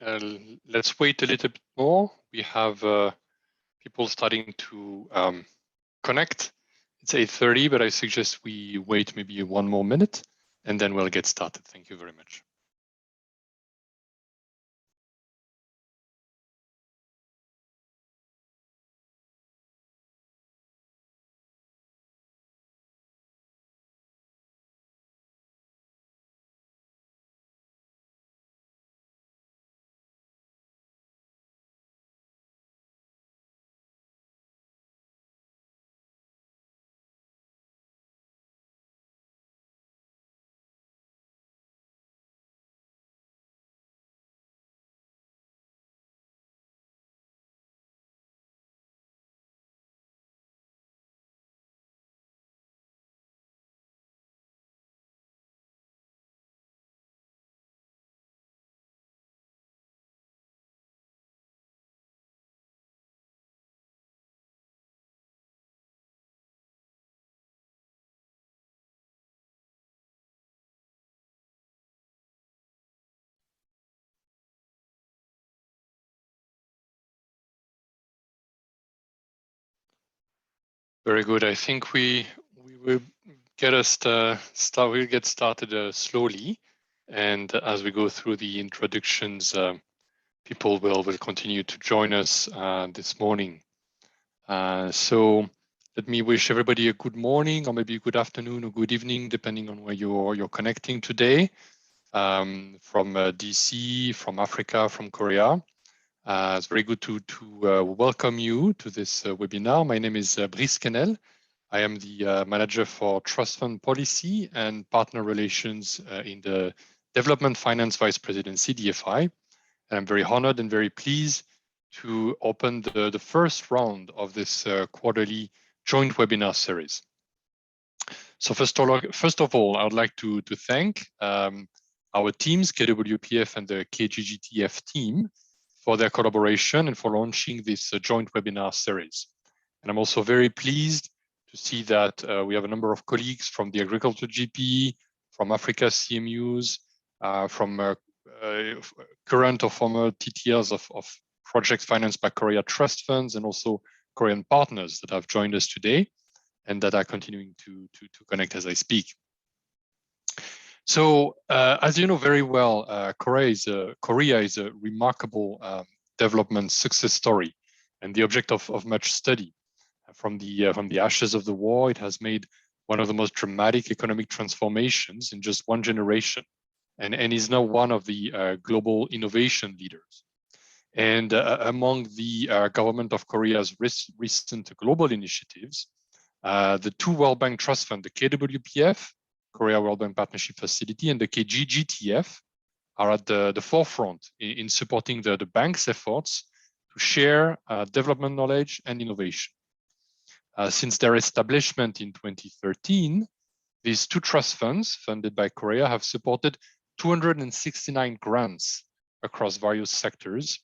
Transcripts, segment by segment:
Let's wait a little bit more. We have people starting to connect. It's 8:30, but I suggest we wait maybe one more minute and then we'll get started. Thank you very much. Very good. I think we will get us we'll get started slowly, and as we go through the introductions, people will continue to join us this morning. So let me wish everybody a good morning, or maybe a good afternoon or good evening, depending on where you're connecting today. From DC, from Africa, from Korea. It's very good to welcome you to this webinar. My name is Brice Kennel. I am the Manager for Trust Fund Policy and Partner Relations in the Development Finance Vice Presidency, DFI. And I'm very honored and very pleased to open the first round of this quarterly joint webinar series. So first of all, I would like to thank our teams, KWPF and the KGGTF team, for their collaboration and for launching this joint webinar series. And I'm also very pleased to see that we have a number of colleagues from the Agriculture GP, from Africa CMUs, from current or former TTLs of projects financed by Korea trust funds, and also Korean partners that have joined us today and that are continuing to connect as I speak. So, as you know very well, Korea is a remarkable development success story, and the object of much study. From the ashes of the war, it has made one of the most dramatic economic transformations in just one generation, and is now one of the global innovation leaders. And among the government of Korea's recent global initiatives, the two World Bank Trust Funds, the KWPF, Korea World Bank Partnership Facility, and the KGGTF are at the forefront in supporting the bank's efforts to share development knowledge and innovation. Since their establishment in 2013, these two trust funds funded by Korea have supported 269 grants across various sectors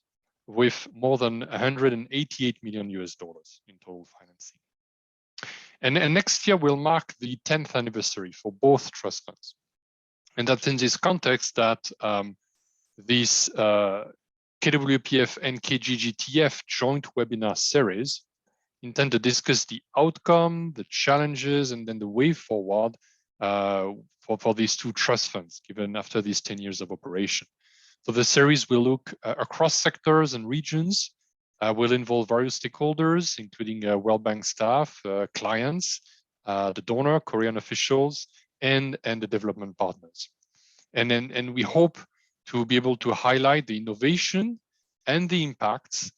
with more than $188 million in total financing. And next year will mark the 10th anniversary for both trust funds. And that's in this context that this KWPF and KGGTF joint webinar series intend to discuss the outcome, the challenges, and then the way forward for these two trust funds, given after these 10 years of operation. So the series will look across sectors and regions, will involve various stakeholders, including World Bank staff, clients, the donor, Korean officials, and the development partners. And we hope to be able to highlight the innovation and the impacts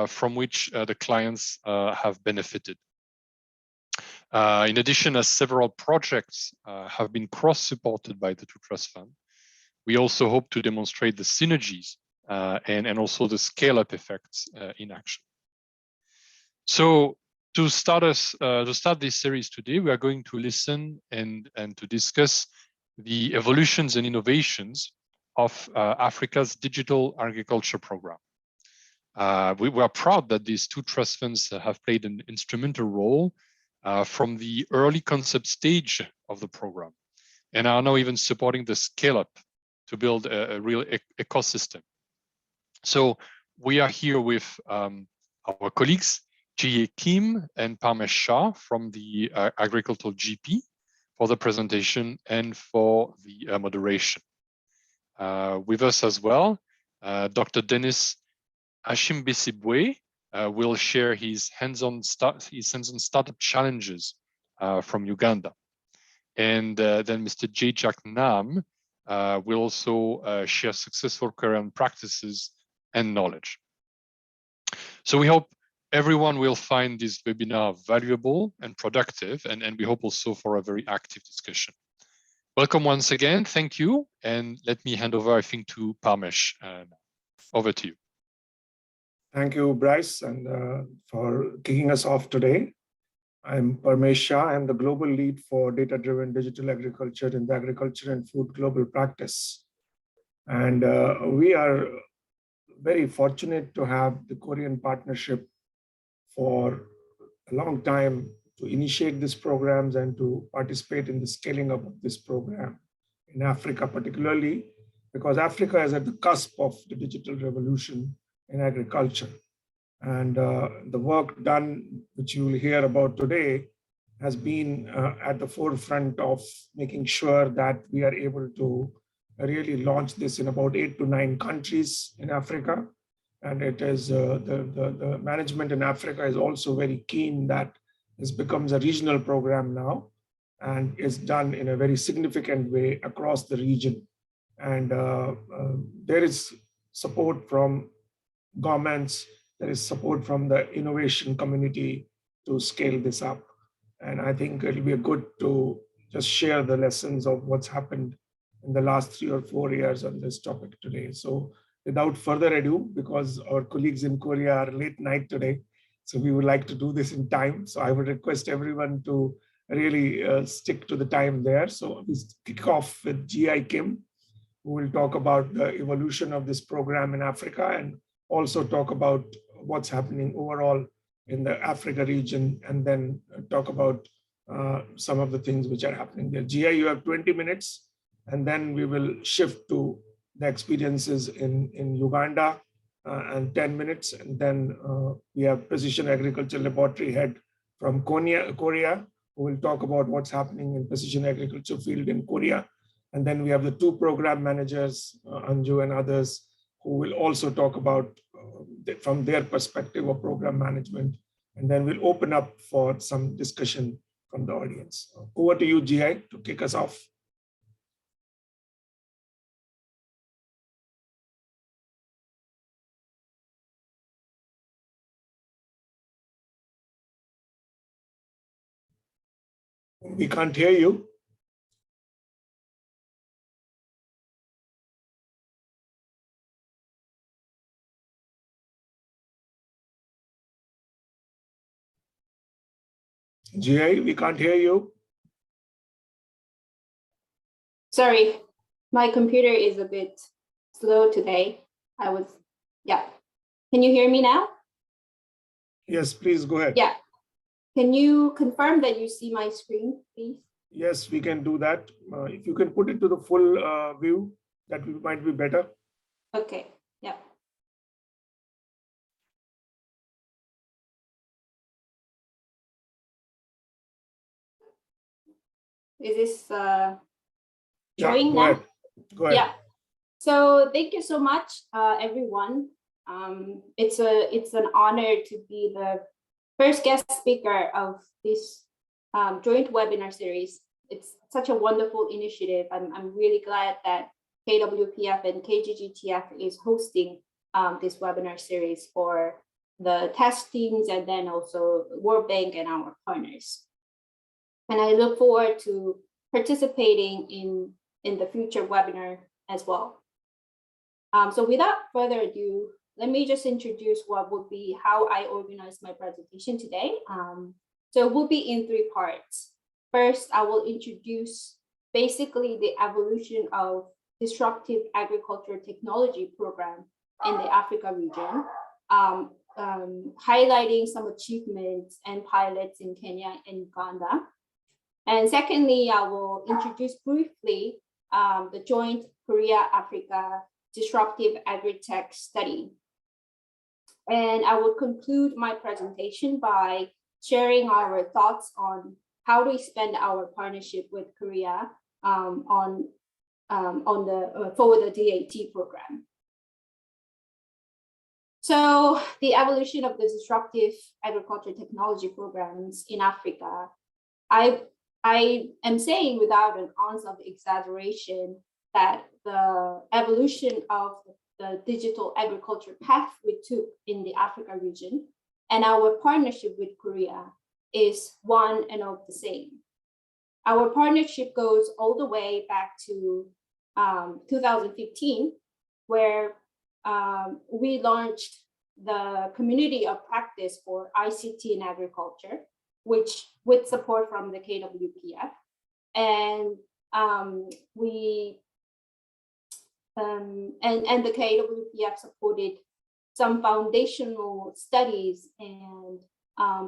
from which the clients have benefited. In addition, as several projects have been cross-supported by the two trust funds, we also hope to demonstrate the synergies and also the scale-up effects in action. So to start this series today, we are going to listen and to discuss the evolutions and innovations of Africa's digital agriculture program. We are proud that these two trust funds have played an instrumental role from the early concept stage of the program, and are now even supporting the scale-up to build a real ecosystem. So we are here with our colleagues, Jie Kim and Parmesh Shah from the Agricultural GP for the presentation and for the moderation. With us as well, Dr. Dennis Ashimbisibwe will share his hands-on startup challenges from Uganda. And then Mr. Jae-Jak Nam will also share successful Korean practices and knowledge. So we hope everyone will find this webinar valuable and productive, and we hope also for a very active discussion. Welcome once again, thank you, and let me hand over, I think, to Parmesh. Over to you. Thank you, Bryce, and for kicking us off today. I'm Parmesh Shah. I'm the global lead for data-driven digital agriculture in the agriculture and food global practice. And we are very fortunate to have the Korean partnership for a long time to initiate these programs and to participate in the scaling up of this program in Africa, particularly because Africa is at the cusp of the digital revolution in agriculture. And the work done, which you will hear about today, has been at the forefront of making sure that we are able to really launch this in about 8 to 9 countries in Africa. And it is the management in Africa is also very keen that this becomes a regional program now and is done in a very significant way across the region. And there is support from governments, there is support from the innovation community to scale this up. And I think it'll be good to just share the lessons of what's happened in the last 3 or 4 years on this topic today. So without further ado, because our colleagues in Korea are late night today, so we would like to do this in time. So I would request everyone to really stick to the time there. So we kick off with G.I. Kim, who will talk about the evolution of this program in Africa and also talk about what's happening overall in the Africa region, and then talk about some of the things which are happening there. Gia, you have 20 minutes, and then we will shift to the experiences in Uganda and 10 minutes. And then we have Precision Agriculture Laboratory Head from Korea, who will talk about what's happening in precision agriculture field in Korea. And then we have the 2 program managers, Anju and others, who will also talk about from their perspective of program management. And then we'll open up for some discussion from the audience. Over to you, G.I., to kick us off. We can't hear you. G.I., we can't hear you. Sorry, my computer is a bit slow today. Yeah. Can you hear me now? Yes, please go ahead. Yeah. Can you confirm that you see my screen, please? Yes, we can do that. If you can put it to the full view, that might be better. Okay, yeah. Is this showing now? Ahead. Go ahead. Yeah. So thank you so much, everyone. It's an honor to be the first guest speaker of this joint webinar series. It's such a wonderful initiative. I'm really glad that KWPF and KGGTF is hosting this webinar series for the test teams and then also World Bank and our partners. And I look forward to participating in the future webinar as well. So without further ado, let me just introduce what would be how I organize my presentation today. So it will be in 3 parts. First, I will introduce basically the evolution of Disruptive Agricultural Technology program in the Africa region, highlighting some achievements and pilots in Kenya and Uganda. And secondly, I will introduce briefly the joint Korea-Africa Disruptive Agri-Tech study. And I will conclude my presentation by sharing our thoughts on how to expand our partnership with Korea for the DAT program. So the evolution of the disruptive agriculture technology programs in Africa, I am saying without an ounce of exaggeration that the evolution of the digital agriculture path we took in the Africa region and our partnership with Korea is one and of the same. Our partnership goes all the way back to 2015, where we launched the community of practice for ICT in agriculture, which with support from the KWPF. And the KWPF supported some foundational studies and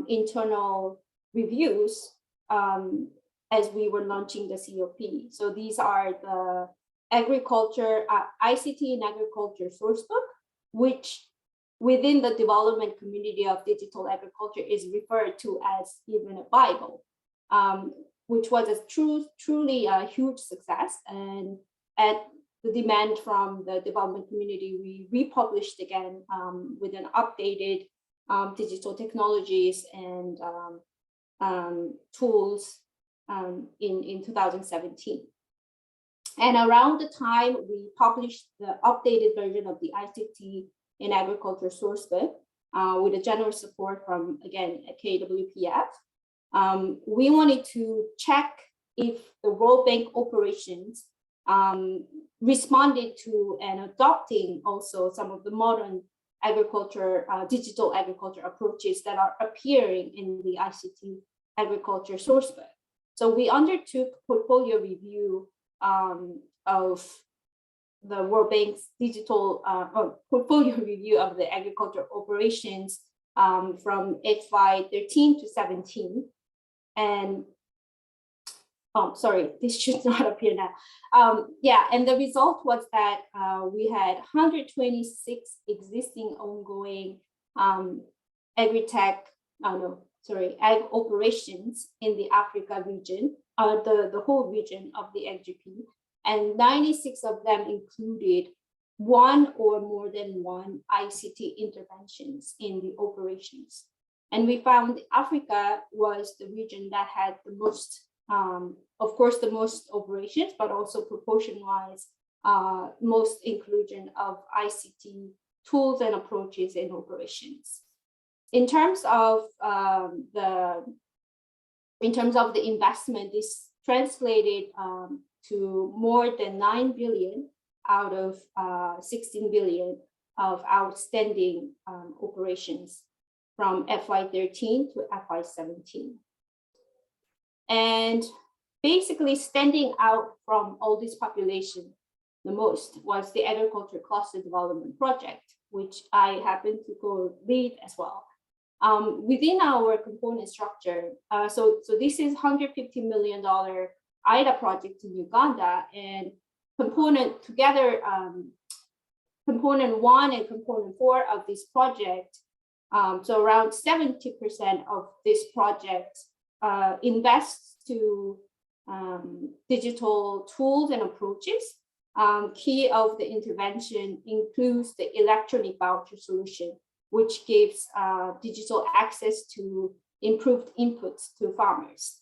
internal reviews as we were launching the COP. So these are the agriculture, ICT in agriculture sourcebook, which within the development community of digital agriculture is referred to as even a Bible, which was a truly a huge success. And at the demand from the development community, we republished again with an updated digital technologies and tools in 2017. And around the time we published the updated version of the ICT in agriculture sourcebook with a generous support from, again, KWPF, we wanted to check if the World Bank operations responded to and adopting also some of the modern agriculture, digital agriculture approaches that are appearing in the ICT agriculture sourcebook. So we undertook portfolio review of the World Bank's digital portfolio review of the agriculture operations from FY 13 to 17. And sorry, this should not appear now. Yeah, and the result was that we had 126 existing ongoing agri-tech, ag operations in the Africa region, the whole region of the AGP, and 96 of them included one or more than one ICT interventions in the operations. And we found Africa was the region that had the most, of course, the most operations, but also proportion-wise, most inclusion of ICT tools and approaches in operations. In terms of the investment, this translated to more than 9 billion out of 16 billion of outstanding operations from FY 13 to FY 17. And basically standing out from all this population the most was the agriculture cluster development project, which I happen to co-lead as well. Within our component structure, so this is $150 million IDA project in Uganda, and component 1 and component 4 of this project, so around 70% of this project invests to digital tools and approaches. Key of the intervention includes the electronic voucher solution, which gives digital access to improved inputs to farmers.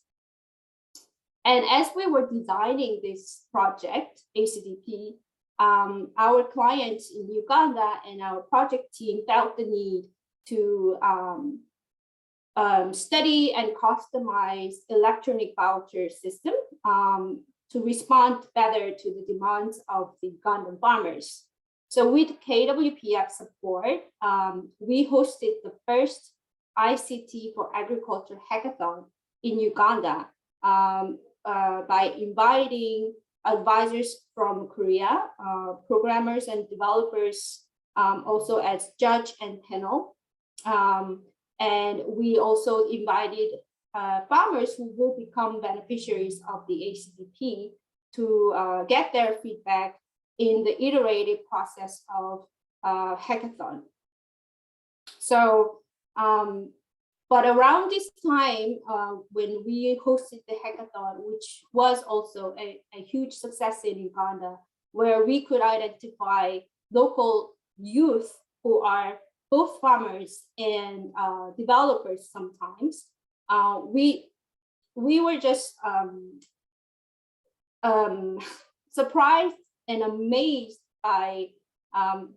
And as we were designing this project, ACDP, our clients in Uganda and our project team felt the need to study and customize electronic voucher system to respond better to the demands of the Ugandan farmers. So with KWPF support, we hosted the first ICT for agriculture hackathon in Uganda by inviting advisors from Korea, programmers and developers, also as judge and panel. And we also invited farmers who will become beneficiaries of the ACDP to get their feedback in the iterative process of hackathon. So, but around this time, when we hosted the hackathon, which was also a huge success in Uganda, where we could identify local youth who are both farmers and developers sometimes, we were just surprised and amazed by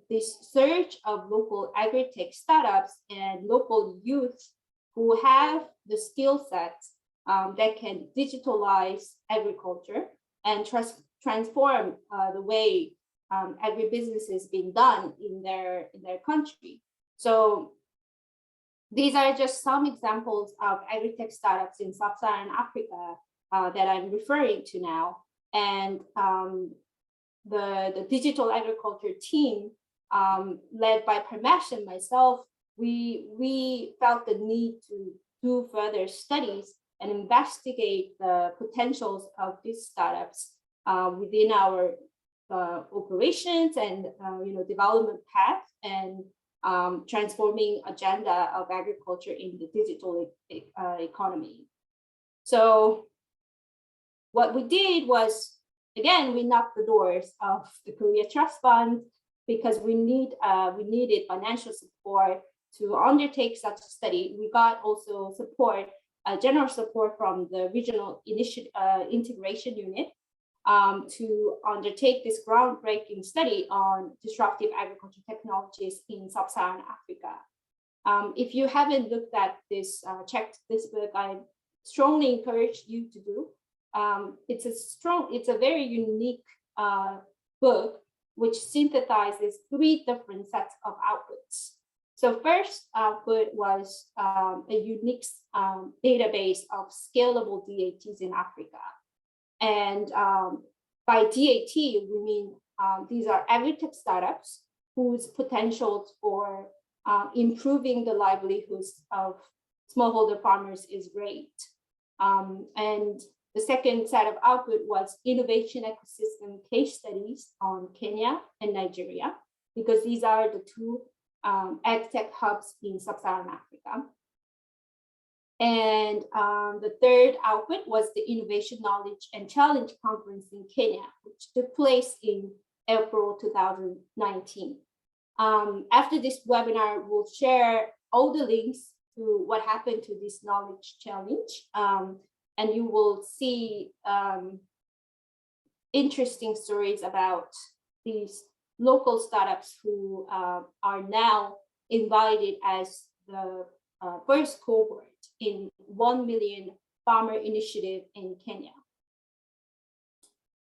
this surge of local agri-tech startups and local youth who have the skill sets that can digitalize agriculture and transform the way agribusiness is being done in their country. So these are just some examples of agri-tech startups in sub-Saharan Africa that I'm referring to now. And the digital agriculture team, led by Parmesh and myself, we felt the need to do further studies and investigate the potentials of these startups within our operations and development path and transforming agenda of agriculture in the digital economy. So what we did was, again, we knocked the doors of the Korea Trust Fund because we needed financial support to undertake such a study. We got also support, general support from the Regional Integration Unit to undertake this groundbreaking study on disruptive agricultural technologies in sub-Saharan Africa. If you haven't looked at this, checked this book, I strongly encourage you to do. It's a very unique book which synthesizes 3 different sets of outputs. So first output was a unique database of scalable DATs in Africa. And by DAT, we mean these are agri-tech startups whose potential for improving the livelihoods of smallholder farmers is great. And the second set of output was innovation ecosystem case studies on Kenya and Nigeria, because these are the 2 ag tech hubs in sub-Saharan Africa. And the third output was the Innovation Knowledge and Challenge Conference in Kenya, which took place in April 2019. After this webinar, we'll share all the links to what happened to this knowledge challenge. And you will see interesting stories about these local startups who are now invited as the first cohort in 1 million farmer initiative in Kenya.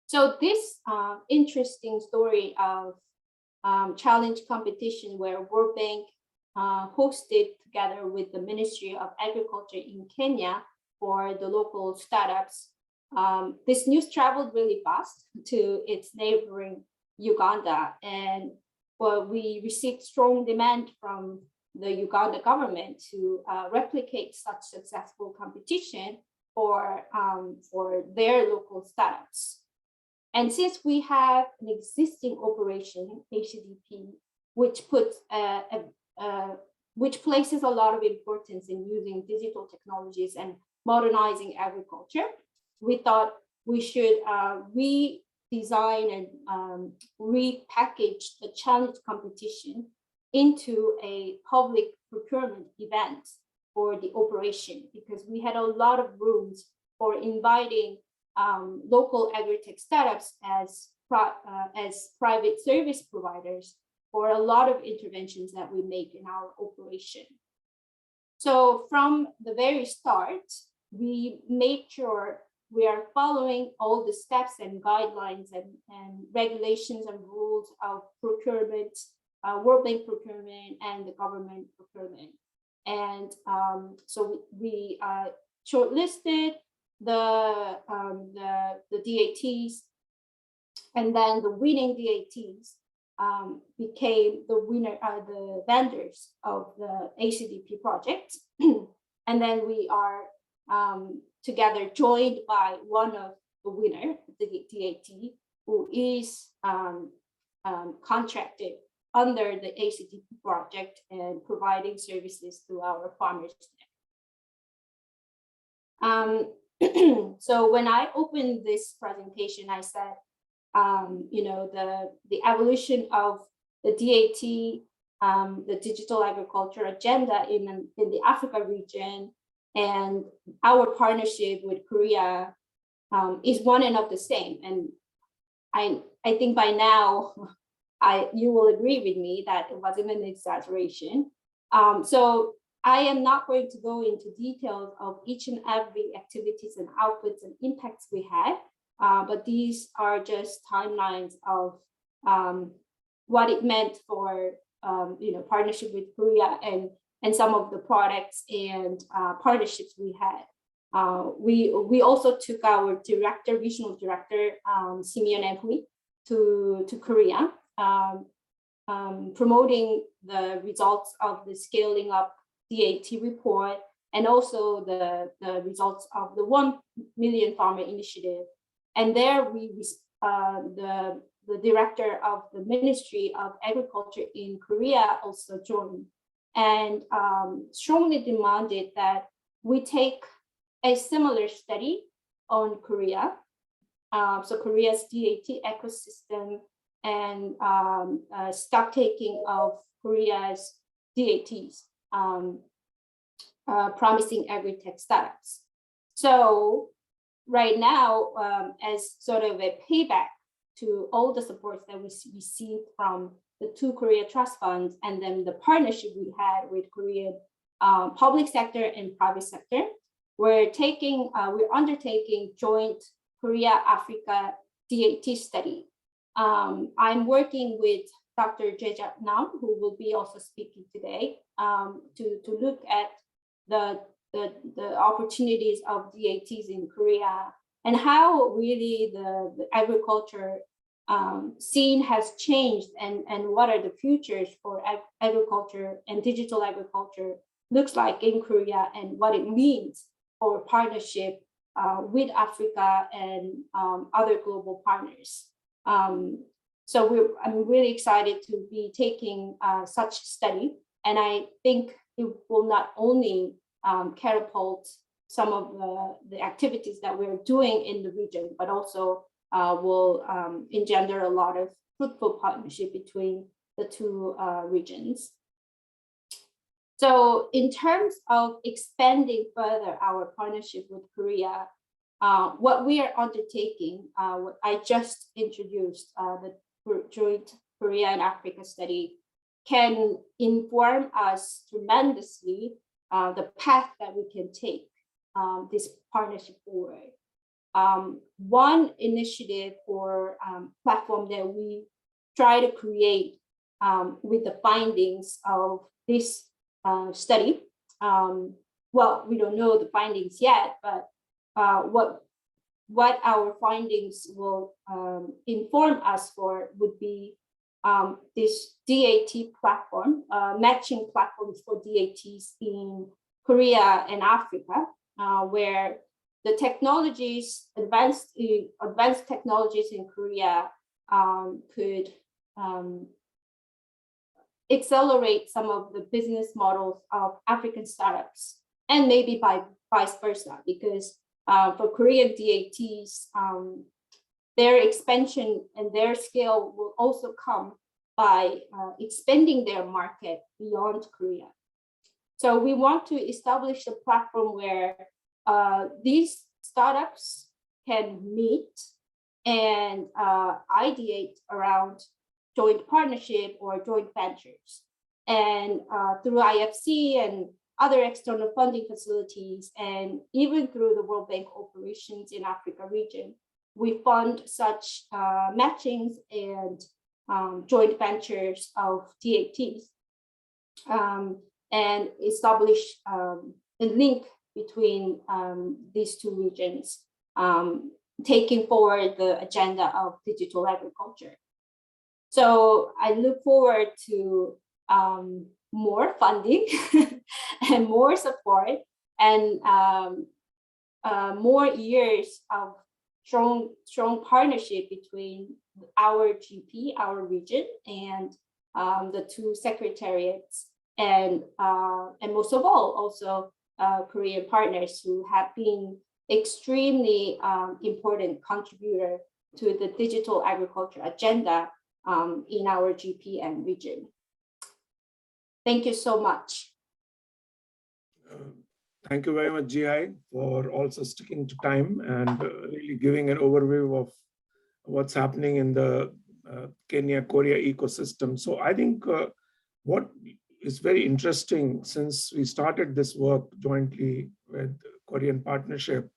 So this interesting story of challenge competition where World Bank hosted together with the Ministry of Agriculture in Kenya for the local startups. This news traveled really fast to its neighboring Uganda, and we received strong demand from the Uganda government to replicate such successful competition for their local startups. And since we have an existing operation, KGGTF, which places a lot of importance in using digital technologies and modernizing agriculture, we thought we should redesign and repackage the challenge competition into a public procurement event for the operation, because we had a lot of rooms for inviting local agri-tech startups as private service providers for a lot of interventions that we make in our operation. So from the very start, we made sure we are following all the steps and guidelines and regulations and rules of procurement, World Bank procurement and the government procurement. And so we shortlisted the DATs, and then the winning DATs became the winner, the vendors of the ACDP project. And then we are together joined by one of the winner, the DAT, who is contracted under the ACTP project and providing services to our farmers. So when I opened this presentation, I said, the evolution of the DAT, the digital agriculture agenda in the Africa region, and our partnership with Korea is one and of the same. And I think by now, you will agree with me that it wasn't an exaggeration. So I am not going to go into details of each and every activities and outputs and impacts we had, but these are just timelines of what it meant for partnership with Korea and some of the products and partnerships we had. We also took our regional director, Simeon Empui, to Korea, promoting the results of the scaling up DAT report and also the results of the 1 Million Farmer Initiative. And there the director of the Ministry of Agriculture in Korea also joined and strongly demanded that we take a similar study on Korea. So Korea's DAT ecosystem and stock taking of Korea's DATs, promising agri-tech startups. So right now, as sort of a payback to all the supports that we received from the 2 Korea trust funds and then the partnership we had with Korean public sector and private sector, we're undertaking joint Korea-Africa DAT study. I'm working with Dr. Jejak Nam, who will be also speaking today, to look at the opportunities of DATs in Korea and how really the agriculture scene has changed and what are the futures for agriculture and digital agriculture looks like in Korea and what it means for partnership with Africa and other global partners. So I'm really excited to be taking such study, and I think it will not only catapult some of the activities that we're doing in the region, but also will engender a lot of fruitful partnership between the 2 regions. So in terms of expanding further our partnership with Korea, what we are undertaking, what I just introduced, the joint Korea and Africa study, can inform us tremendously the path that we can take this partnership forward. One initiative or platform that we try to create with the findings of this study, well, we don't know the findings yet, but what our findings will inform us for would be this DAT platform, matching platforms for DATs in Korea and Africa, where the technologies, advanced technologies in Korea could accelerate some of the business models of African startups, and maybe vice versa, because for Korean DATs, their expansion and their scale will also come by expanding their market beyond Korea. So we want to establish a platform where these startups can meet and ideate around joint partnership or joint ventures. And through IFC and other external funding facilities, and even through the World Bank operations in Africa region, we fund such matchings and joint ventures of DATs and establish a link between these 2 regions, taking forward the agenda of digital agriculture. So I look forward to more funding and more support and more years of strong partnership between our GP, our region, and the two secretariats, and most of all, also Korean partners who have been extremely important contributor to the digital agriculture agenda in our GP and region. Thank you so much. Thank you very much, GI, for also sticking to time and really giving an overview of what's happening in the Kenya-Korea ecosystem. So I think what is very interesting, since we started this work jointly with Korean Partnership,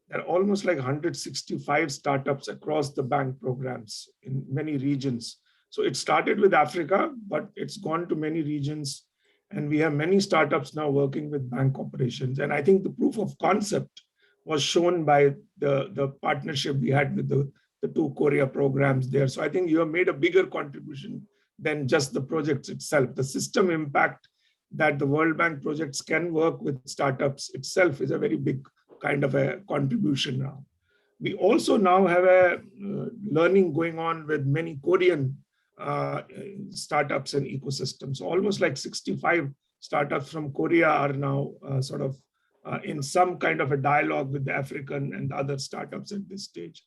there are almost like 165 startups across the bank programs in many regions. So it started with Africa, but it's gone to many regions. And we have many startups now working with bank operations. And I think the proof of concept was shown by the partnership we had with the two Korea programs there. So I think you have made a bigger contribution than just the projects itself. The system impact that the World Bank projects can work with startups itself is a very big kind of a contribution now. We also now have a learning going on with many Korean startups and ecosystems. Almost like 65 startups from Korea are now sort of in some kind of a dialogue with the African and other startups at this stage.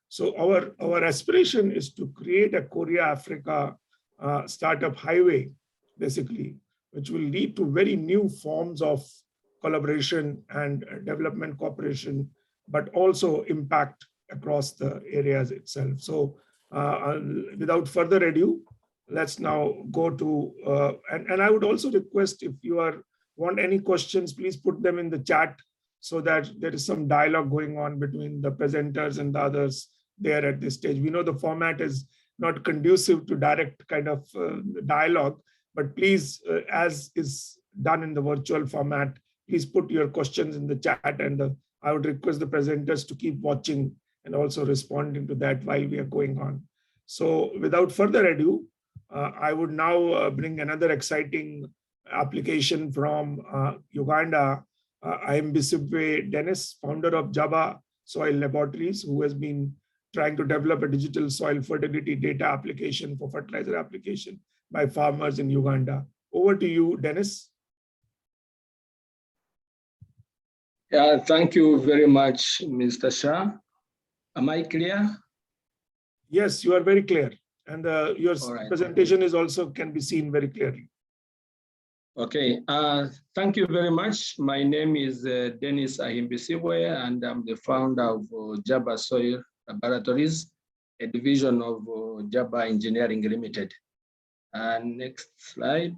So our aspiration is to create a Korea-Africa startup highway, basically, which will lead to very new forms of collaboration and development cooperation, but also impact across the areas itself. So without further ado, let's now go to, and I would also request, if you want any questions, please put them in the chat so that there is some dialogue going on between the presenters and the others there at this stage. We know the format is not conducive to direct kind of dialogue, but please, as is done in the virtual format, please put your questions in the chat, and I would request the presenters to keep watching and also responding to that while we are going on. So without further ado, I would now bring another exciting application from Uganda. I am Bisibwe Dennis, founder of Jaba Soil Laboratories, who has been trying to develop a digital soil fertility data application for fertilizer application by farmers in Uganda. Over to you, Dennis. Yeah, thank you very much, Mr. Shah. Am I clear? Yes, you are very clear. And your presentation is also can be seen very clearly. Okay, thank you very much. My name is Dennis Ahimbisiwe, and I'm the founder of Jaba Soil Laboratories, a division of Jaba Engineering Limited. Next slide.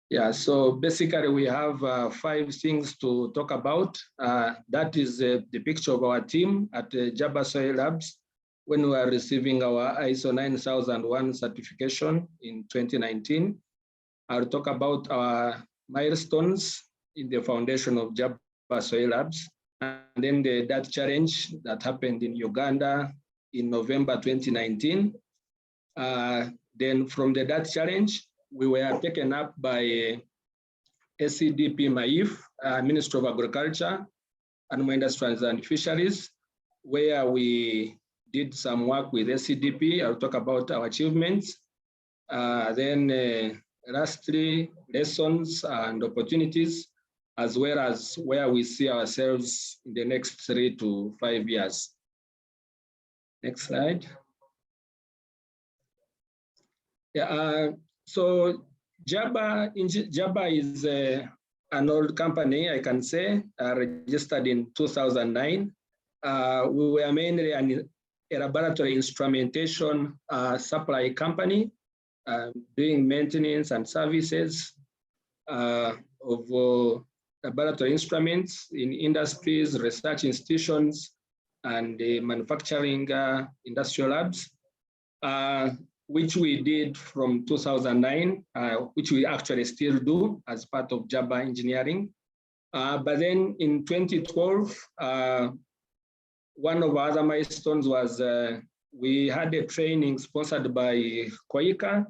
Yeah, so basically we have 5 things to talk about. That is the picture of our team at Jaba Soil Labs when we are receiving our ISO 9001 certification in 2019. I'll talk about our milestones in the foundation of Jaba Soil Labs, and then the DAT challenge that happened in Uganda in November 2019. Then from the DAT challenge, we were taken up by SCDP MAIF, Ministry of Agriculture, Animal Industries and Fisheries, where we did some work with SCDP. I'll talk about our achievements. Then lastly, lessons and opportunities, as well as where we see ourselves in the next 3 to 5 years. Next slide. Yeah, so Jaba is an old company, I can say, registered in 2009. We were mainly a laboratory instrumentation supply company, doing maintenance and services of laboratory instruments in industries, research institutions, and manufacturing industrial labs. Which we did from 2009, which we actually still do as part of Jaba Engineering. But then in 2012, one of our other milestones was we had a training sponsored by Koika,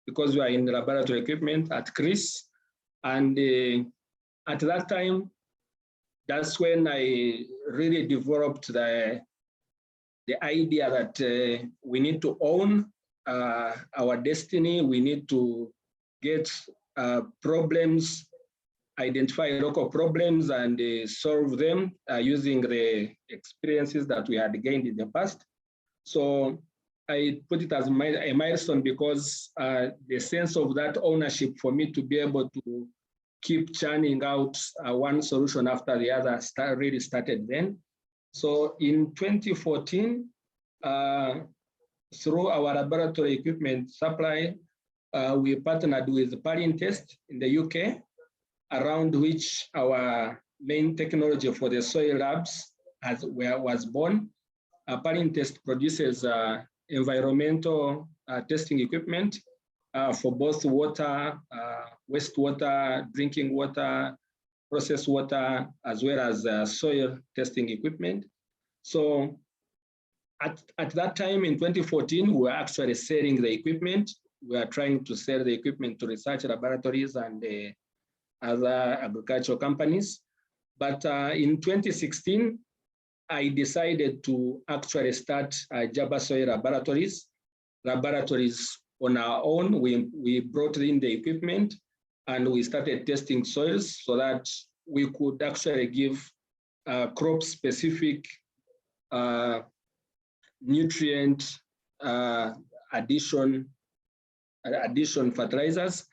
because we are in laboratory equipment at CRIS. And at that time, that's when I really developed the idea that we need to own our destiny. We need to get problems, identify local problems and solve them using the experiences that we had gained in the past. So I put it as a milestone because the sense of that ownership for me to be able to keep churning out one solution after the other really started then. So in 2014, through our laboratory equipment supply, we partnered with Parintest in the UK, around which our main technology for the soil labs was born. Parintest produces environmental testing equipment for both water, wastewater, drinking water, processed water, as well as soil testing equipment. So at that time in 2014, we were actually selling the equipment. We are trying to sell the equipment to research laboratories and other agricultural companies. But in 2016, I decided to actually start Jaba Soil Laboratories on our own. We brought in the equipment and we started testing soils so that we could actually give crop-specific nutrient addition fertilizers,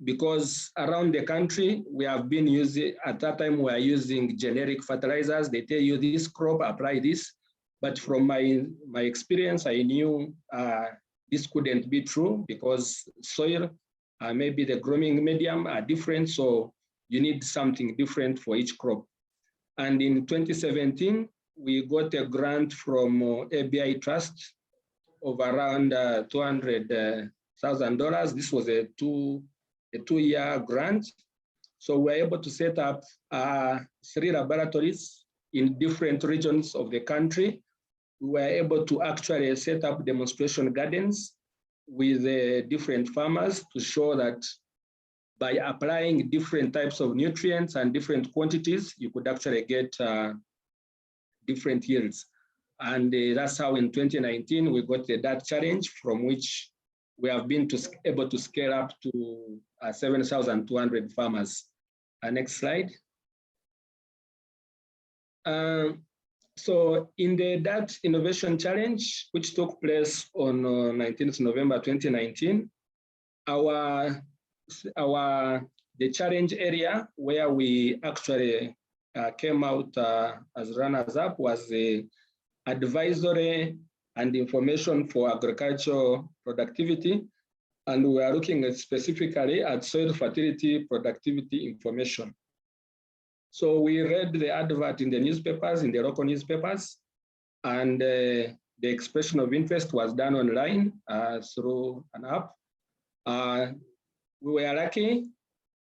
because around the country we have been using, at that time we were using generic fertilizers. They tell you this crop, apply this. But from my experience, I knew this couldn't be true because soil, maybe the growing medium are different. So you need something different for each crop. And in 2017, we got a grant from ABI Trust of around $200,000. This was a two-year grant. So we're able to set up 3 laboratories in different regions of the country. We were able to actually set up demonstration gardens with different farmers to show that by applying different types of nutrients and different quantities, you could actually get different yields. And that's how in 2019, we got that challenge, from which we have been able to scale up to 7,200 farmers. Next slide. So in the DAT Innovation Challenge, which took place on 19th November 2019, the challenge area where we actually came out as runners-up was the advisory and information for agricultural productivity. And we are looking at specifically at soil fertility productivity information. So we read the advert in the newspapers, in the local newspapers, and the expression of interest was done online through an app. We were lucky.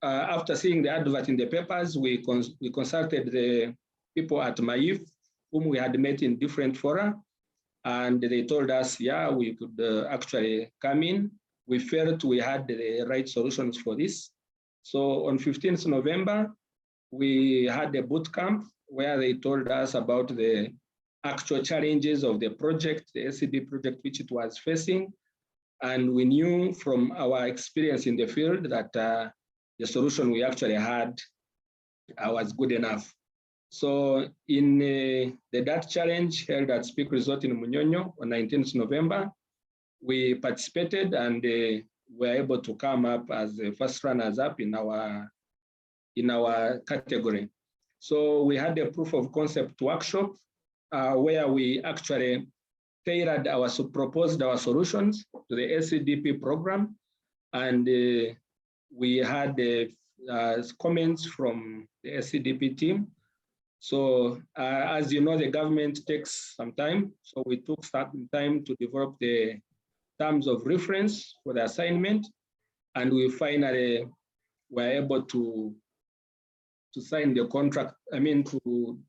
After seeing the advert in the papers, we consulted the people at MAIF, whom we had met in different fora, and they told us, yeah, we could actually come in. We felt we had the right solutions for this. So on 15th November, we had a boot camp where they told us about the actual challenges of the project, the SCD project, which it was facing. And we knew from our experience in the field that the solution we actually had was good enough. So in the DAT challenge held at Speak Resort in Munyonyo on 19th November, we participated and were able to come up as the first runners up in our category. So we had a proof of concept workshop where we actually tailored proposed our solutions to the SCDP program. And we had comments from the SCDP team. So as you know, the government takes some time. So we took some time to develop the terms of reference for the assignment. And we finally were able to sign the contract, to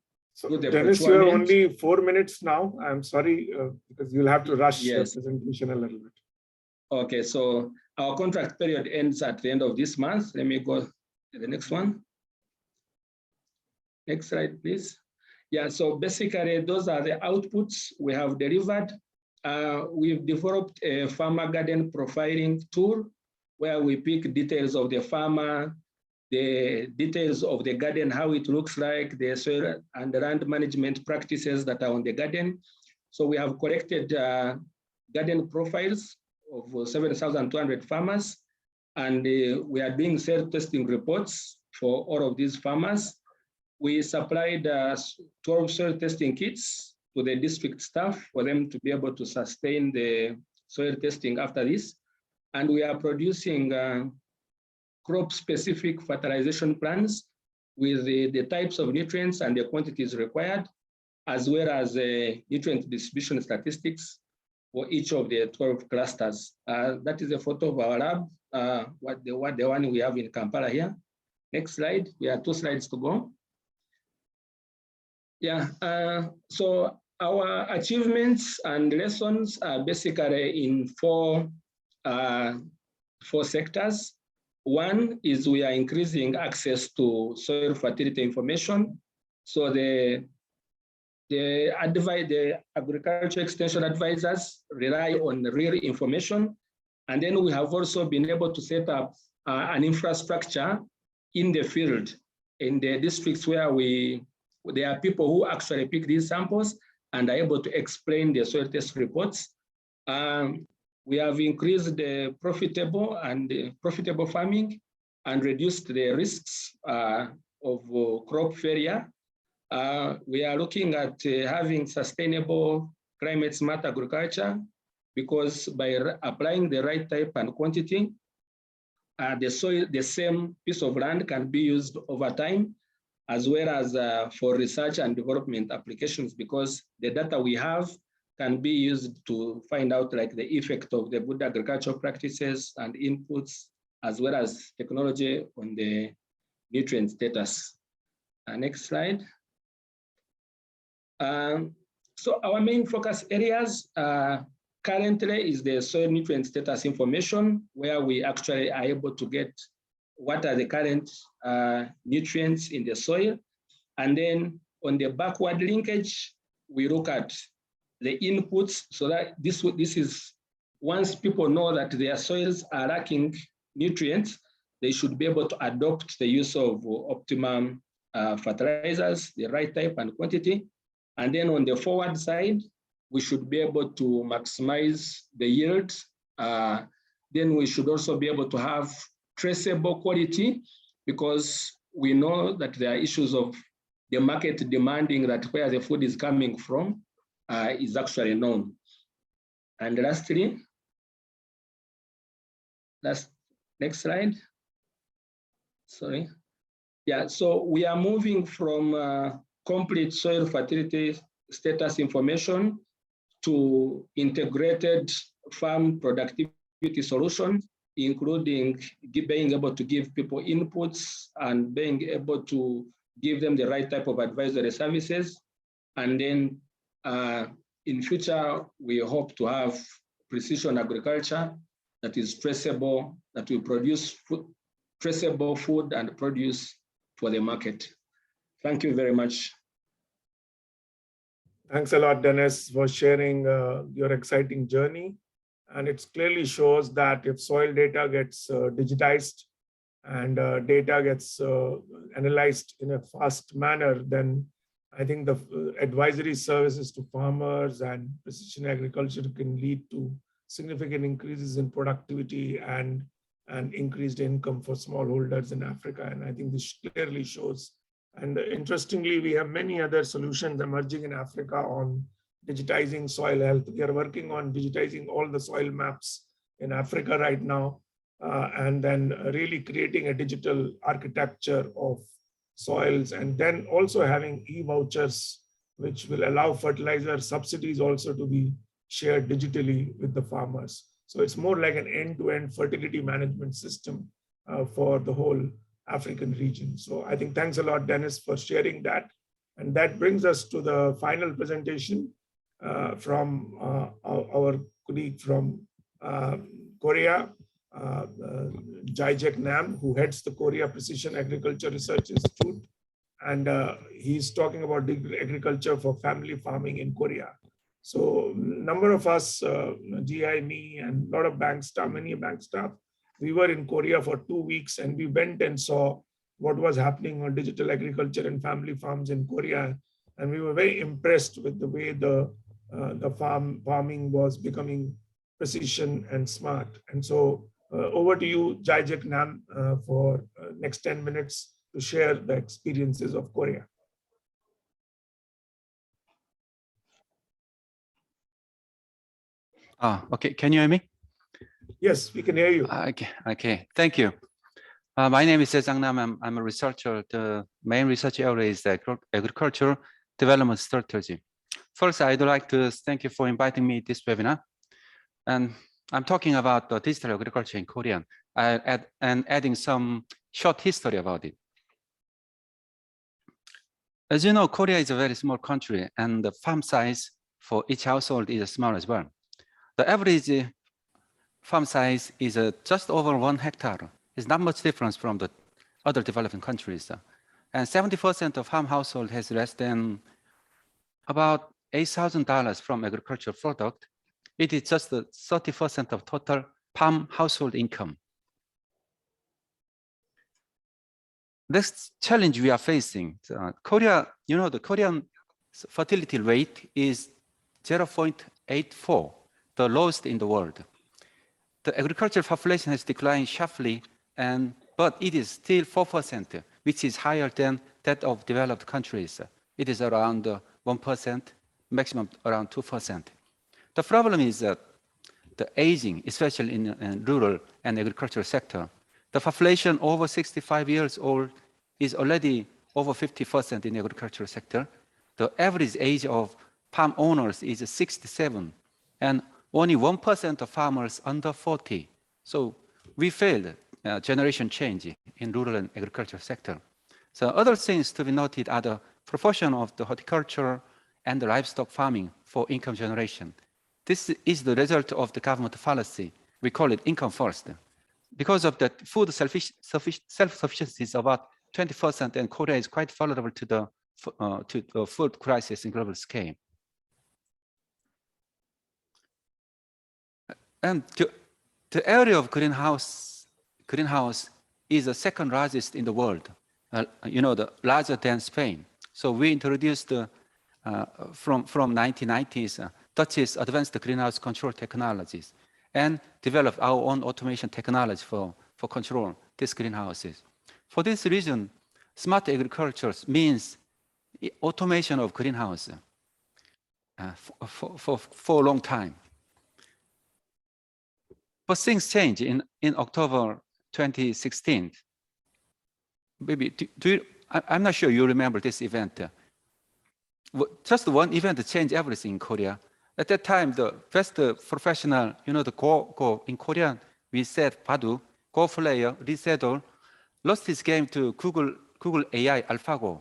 do the Dennis, you have only 4 minutes now. I'm sorry, because you'll have to rush the presentation a little bit. Okay, so our contract period ends at the end of this month. Let me go to the next one. Next slide, please. Yeah, so basically those are the outputs we have delivered. We've developed a farmer garden profiling tool where we pick details of the farmer, the details of the garden, how it looks like, the soil and land management practices that are on the garden. So we have collected garden profiles of 7,200 farmers, and we are doing soil testing reports for all of these farmers. We supplied 12 soil testing kits to the district staff for them to be able to sustain the soil testing after this. And we are producing crop-specific fertilization plans with the types of nutrients and the quantities required, as well as nutrient distribution statistics for each of the 12 clusters. That is a photo of our lab, the one we have in Kampala here. Next slide, we have 2 slides to go. Yeah, so our achievements and lessons are basically in four sectors. One is we are increasing access to soil fertility information. So the agriculture extension advisors rely on real information. And then we have also been able to set up an infrastructure in the field, in the districts where there are people who actually pick these samples and are able to explain the soil test reports. We have increased the profitable farming and reduced the risks of crop failure. We are looking at having sustainable climate smart agriculture, because by applying the right type and quantity, the same piece of land can be used over time, as well as for research and development applications, because the data we have can be used to find out like the effect of the good agricultural practices and inputs, as well as technology on the nutrient status. Next slide. So our main focus areas currently is the soil nutrient status information, where we actually are able to get what are the current nutrients in the soil. And then on the backward linkage, we look at the inputs, so that this is, once people know that their soils are lacking nutrients, they should be able to adopt the use of optimum fertilizers, the right type and quantity. And then on the forward side, we should be able to maximize the yield. Then we should also be able to have traceable quality, because we know that there are issues of the market demanding that where the food is coming from is actually known. And lastly, next slide. Sorry. Yeah, so we are moving from complete soil fertility status information to integrated farm productivity solutions, including being able to give people inputs and being able to give them the right type of advisory services. And then in future, we hope to have precision agriculture that is traceable, that will produce traceable food and produce for the market. Thank you very much. Thanks a lot, Dennis, for sharing your exciting journey. And it clearly shows that if soil data gets digitized and data gets analyzed in a fast manner, then I think the advisory services to farmers and precision agriculture can lead to significant increases in productivity and increased income for smallholders in Africa. And I think this clearly shows. And interestingly, we have many other solutions emerging in Africa on digitizing soil health. We are working on digitizing all the soil maps in Africa right now, and then really creating a digital architecture of soils, and then also having e-vouchers, which will allow fertilizer subsidies also to be shared digitally with the farmers. So it's more like an end-to-end fertility management system for the whole African region. So I think thanks a lot, Dennis, for sharing that. And that brings us to the final presentation from our colleague from Korea, Jae-Jaek Nam, who heads the Korea Precision Agriculture Research Institute. and he's talking about agriculture for family farming in Korea. So number of us, GI, me, and a lot of bank staff, many bank staff, we were in Korea for 2 weeks, and we went and saw what was happening on digital agriculture and family farms in Korea. And we were very impressed with the way the farming was becoming precision and smart. And so over to you, Jaijek Nam, for next 10 minutes to share the experiences of Korea. Okay, can you hear me? Yes, we can hear you. Okay, thank you. My name is Jang Nam. I'm a researcher. The main research area is agricultural development strategy. First, I'd like to thank you for inviting me to this webinar. And I'm talking about the digital agriculture in Korea and adding some short history about it. As you know, Korea is a very small country, and the farm size for each household is small as well. The average farm size is just over 1 hectare. It's not much difference from the other developing countries. And 70% of farm household has less than about $8,000 from agricultural product. It is just 30% of total farm household income. This challenge we are facing, Korea, you know, the Korean fertility rate is 0.84, the lowest in the world. The agricultural population has declined sharply, but it is still 4%, which is higher than that of developed countries. It is around 1%, maximum around 2%. The problem is that the aging, especially in rural and agricultural sector, the population over 65 years old is already over 50% in the agricultural sector. The average age of farm owners is 67, and only 1% of farmers under 40. So we failed generation change in rural and agricultural sector. So other things to be noted are the proportion of the horticulture and the livestock farming for income generation. This is the result of the government policy. We call it income first. Because of that, food self-sufficiency is about 20%, and Korea is quite vulnerable to the food crisis in global scale. And the area of greenhouse is the second largest in the world, you know, larger than Spain. So we introduced from 1990s, Dutch's advanced greenhouse control technologies, and developed our own automation technology for control these greenhouses. For this reason, smart agriculture means automation of greenhouse for a long time. But things changed in October 2016. Maybe I'm not sure you remember this event. Just one event changed everything in Korea. At that time, the best professional, you know, the Go in Korean, we said Badu, Go player, Lee Sedol, lost his game to Google AI AlphaGo.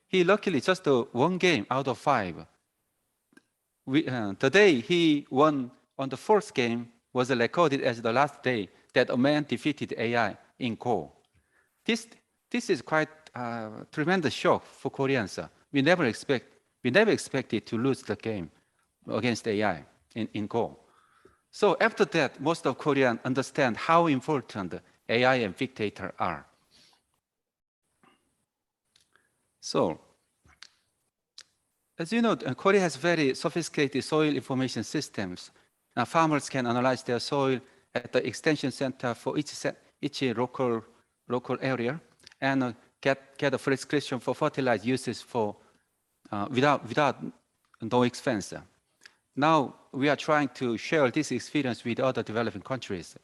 He luckily just one game out of 5. The day he won on the first game was recorded as the last day that a man defeated AI in Go. This is quite a tremendous shock for Koreans. We never expected to lose the game against AI in Go. So after that, most of Koreans understand how important AI and big data are. So, as you know, Korea has very sophisticated soil information systems. Now, farmers can analyze their soil at the extension center for each local area and get a prescription for fertilizer uses for without no expense. Now we are trying to share this experience with other developing countries.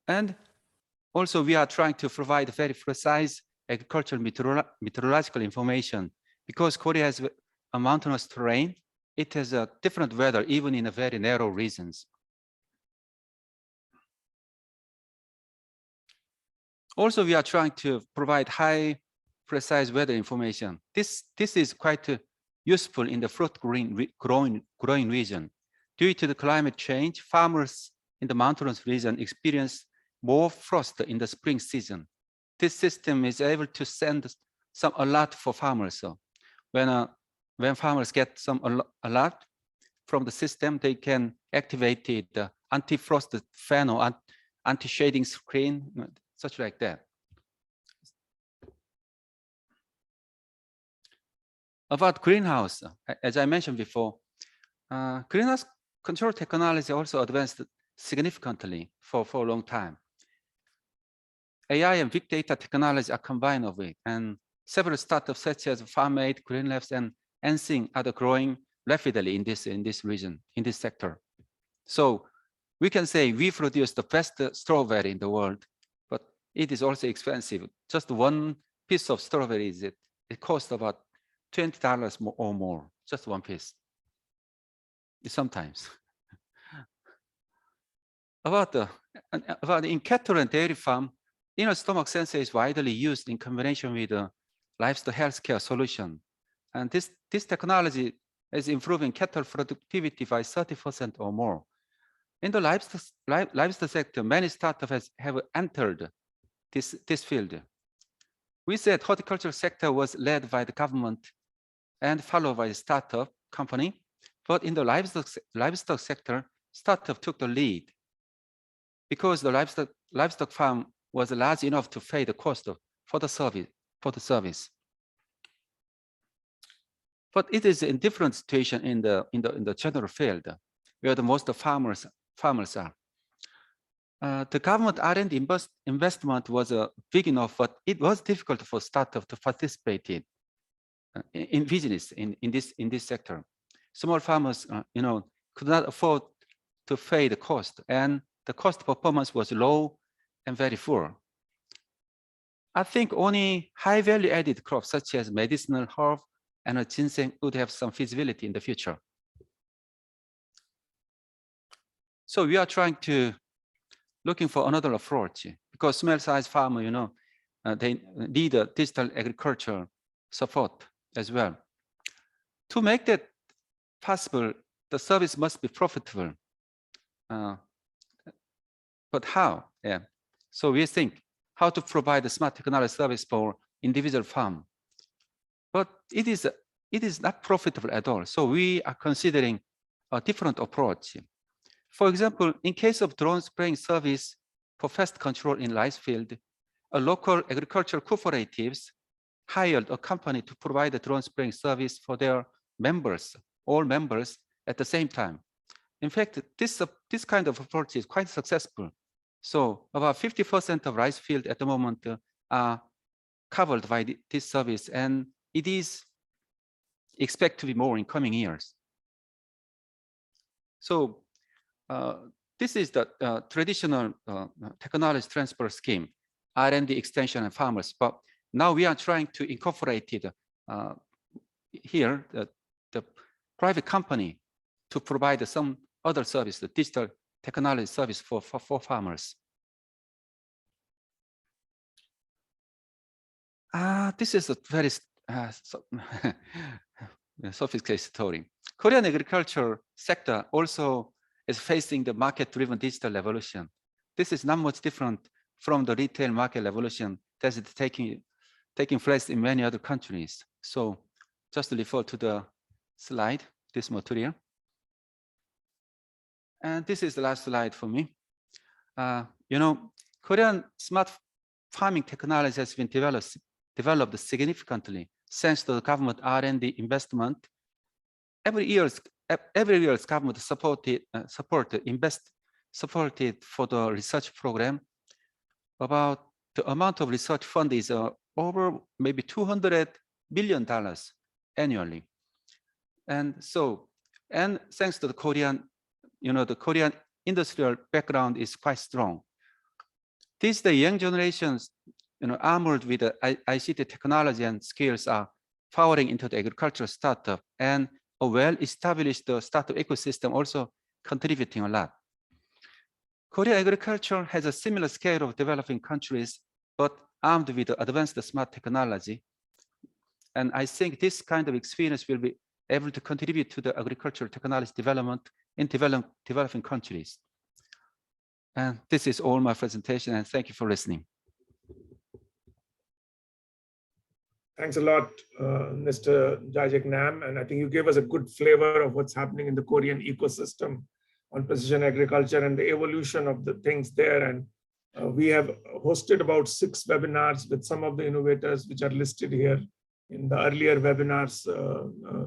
And also we are trying to provide very precise agricultural meteorological information. Because Korea has a mountainous terrain, it has a different weather even in a very narrow regions. Also, we are trying to provide high precise weather information. This is quite useful in the fruit growing region. Due to the climate change, farmers in the mountainous region experience more frost in the spring season. this system is able to send some alert for farmers. So when farmers get some alert from the system, they can activate the anti-frost fan or anti-shading screen, such like that. About greenhouse, as I mentioned before, greenhouse control technology also advanced significantly for a long time. AI and big data technology are combined of it, and several startups such as FarmAid, Green Labs, and Ensing are growing rapidly in this region, in this sector. So we can say we produce the best strawberry in the world, but it is also expensive. Just one piece of strawberries, it costs about $20 or more, just one piece. Sometimes. About in cattle and dairy farm, inner stomach sensor is widely used in combination with the livestock healthcare solution. And this technology is improving cattle productivity by 30% or more. In the livestock sector, many startups have entered this field. We said horticultural sector was led by the government and followed by the startup company, but in the livestock sector, startup took the lead because the livestock farm was large enough to pay the cost for the service. But it is a different situation in the general field, where the most farmers are. The government R&D investment was big enough, but it was difficult for startups to participate in business in this sector. Small farmers, could not afford to pay the cost, and the cost performance was low and very poor. I think only high value added crops such as medicinal herb and ginseng would have some feasibility in the future. So we are looking for another approach, because small-sized farmer, they need a digital agriculture support as well. To make that possible, the service must be profitable. But how? Yeah. So we think how to provide a smart technology service for individual farm. But it is not profitable at all. So we are considering a different approach. For example, in case of drone spraying service for pest control in rice field, a local agricultural cooperatives hired a company to provide a drone spraying service for their members, all members at the same time. In fact, this kind of approach is quite successful. So about 50% of rice field at the moment are covered by this service, and it is expected to be more in coming years. So this is the traditional technology transfer scheme, R&D extension and farmers. But now we are trying to incorporate it here, the private company, to provide some other service, the digital technology service for farmers. This is a very sophisticated story. Korean agriculture sector also is facing the market-driven digital evolution. This is not much different from the retail market evolution that is taking place in many other countries. So just to refer to the slide, this material. And this is the last slide for me. Korean smart farming technology has been developed significantly thanks to the government R&D investment. Every year's government supported for the research program. About the amount of research fund is over maybe $200 billion annually. And thanks to the Korean, the Korean industrial background is quite strong. The young generations, armored with the ICT technology and skills, are powering into the agricultural startup, and a well-established startup ecosystem also contributing a lot. Korean agriculture has a similar scale of developing countries, but armed with advanced smart technology. And I think this kind of experience will be able to contribute to the agricultural technology development in developing countries. And this is all my presentation, and thank you for listening. Thanks a lot, Mr. Jajek Nam. And I think you gave us a good flavor of what's happening in the Korean ecosystem on precision agriculture and the evolution of the things there. And we have hosted about 6 webinars with some of the innovators which are listed here in the earlier webinars,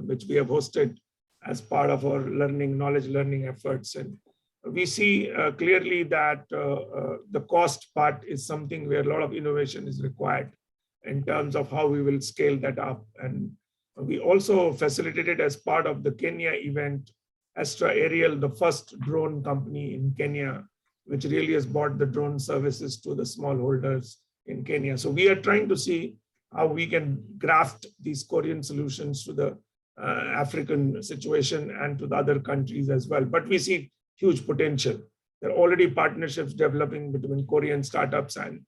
which we have hosted as part of our knowledge learning efforts. And we see clearly that the cost part is something where a lot of innovation is required in terms of how we will scale that up. And we also facilitated as part of the Kenya event, Astra Aerial, the first drone company in Kenya, which really has brought the drone services to the smallholders in Kenya. So we are trying to see how we can graft these Korean solutions to the African situation and to the other countries as well. But we see huge potential. There are already partnerships developing between Korean startups and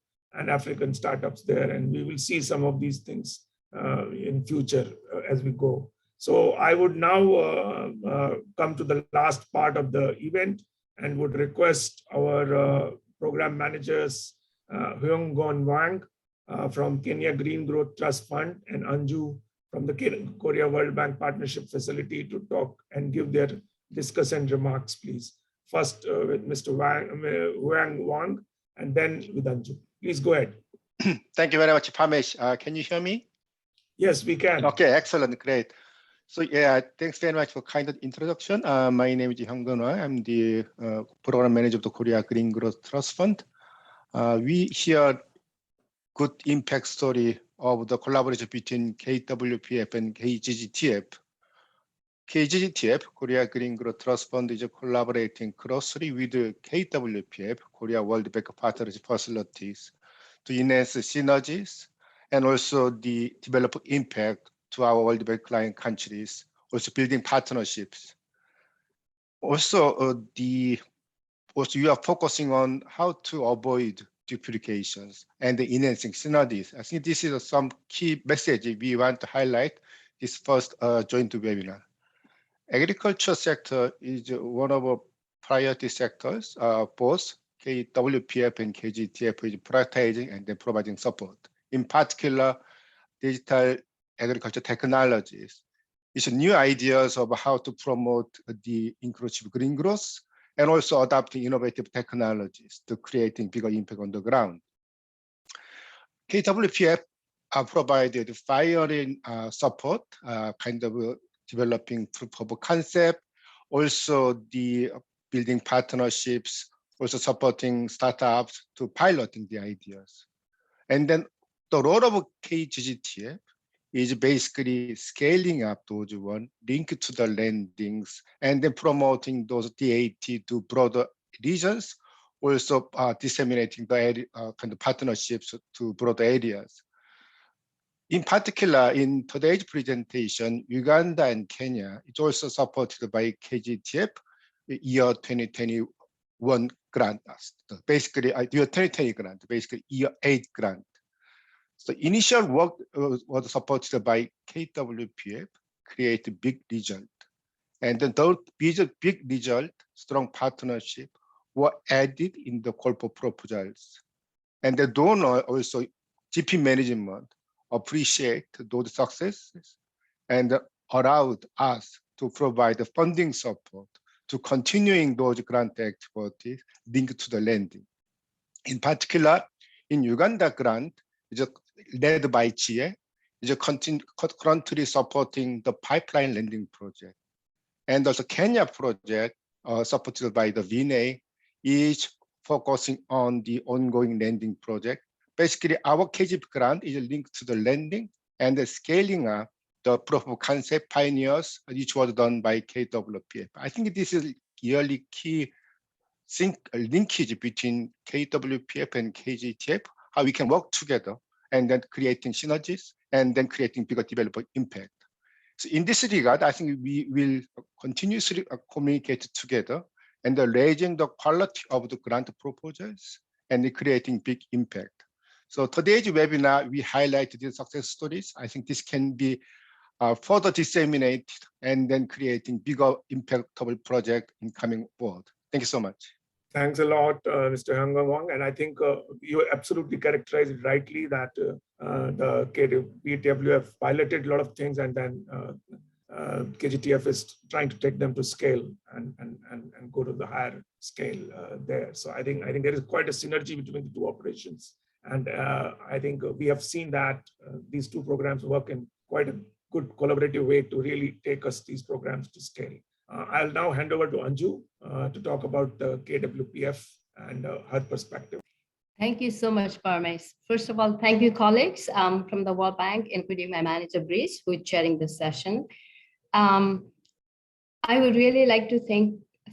African startups there. And we will see some of these things in future as we go. So I would now come to the last part of the event and would request our program managers, Hyung Gon Wang from Kenya Green Growth Trust Fund and Anju from the Korea World Bank Partnership Facility to talk and give their discuss and remarks, please. First with Mr. Wang, and then with Anju. Please go ahead. Thank you very much, Pamesh. Can you hear me? Yes, we can. Okay, excellent, great. So yeah, thanks very much for kind introduction. My name is Hyung-gun Wang. I'm the program manager of the Korea Green Growth Trust Fund. We hear good impact story of the collaboration between KWPF and KGGTF. KGGTF, Korea Green Growth Trust Fund, is collaborating closely with KWPF, Korea World Bank Partnership Facilities, to enhance synergies and also the develop impact to our World Bank client countries, also building partnerships. Also, we are focusing on how to avoid duplications and the enhancing synergies. I think this is some key message we want to highlight this first joint webinar. Agriculture sector is one of our priority sectors. Both KWPF and KGTF is prioritizing and then providing support. In particular, digital agriculture technologies. It's new ideas of how to promote the inclusive green growth and also adopting innovative technologies to creating bigger impact on the ground. KWPF provided pioneering support, kind of developing proof of concept, also the building partnerships, also supporting startups to piloting the ideas. And then the role of KGGTF is basically scaling up those one linked to the landings and then promoting those DAT to broader regions, also disseminating the kind of partnerships to broader areas. In particular, in today's presentation, Uganda and Kenya is also supported by KGTF year 2021 grant. Basically, year 2020 grant, basically year 8 grant. So initial work was supported by KWPF, create a big result. And then those big result, strong partnership were added in the call for proposals. And the donor also, GP management, appreciate those successes and allowed us to provide the funding support to continuing those grant activities linked to the lending. In particular, in Uganda grant, is led by GIE, is currently supporting the pipeline lending project. And also Kenya project, supported by the VNA, is focusing on the ongoing lending project. Basically, our KGP grant is linked to the lending and the scaling up the proof of concept pioneers, which was done by KWPF. I think this is really key linkage between KWPF and KGTF, how we can work together and then creating synergies and then creating bigger developer impact. So in this regard, I think we will continuously communicate together and raising the quality of the grant proposals and creating big impact. So today's webinar, we highlighted the success stories. I think this can be further disseminated and then creating bigger impactable project in coming forward. Thank you so much. Thanks a lot, Mr. Hangawang. And I think you absolutely characterized it rightly that the KWPF piloted a lot of things, and then KGTF is trying to take them to scale and go to the higher scale there. So I think there is quite a synergy between the two operations. And I think we have seen that these two programs work in quite a good collaborative way to really take us these programs to scale. I'll now hand over to Anju to talk about the KWPF and her perspective. Thank you so much, Parmesh. First of all, thank you, colleagues from the World Bank, including my manager, Brice, who is chairing this session. I would really like to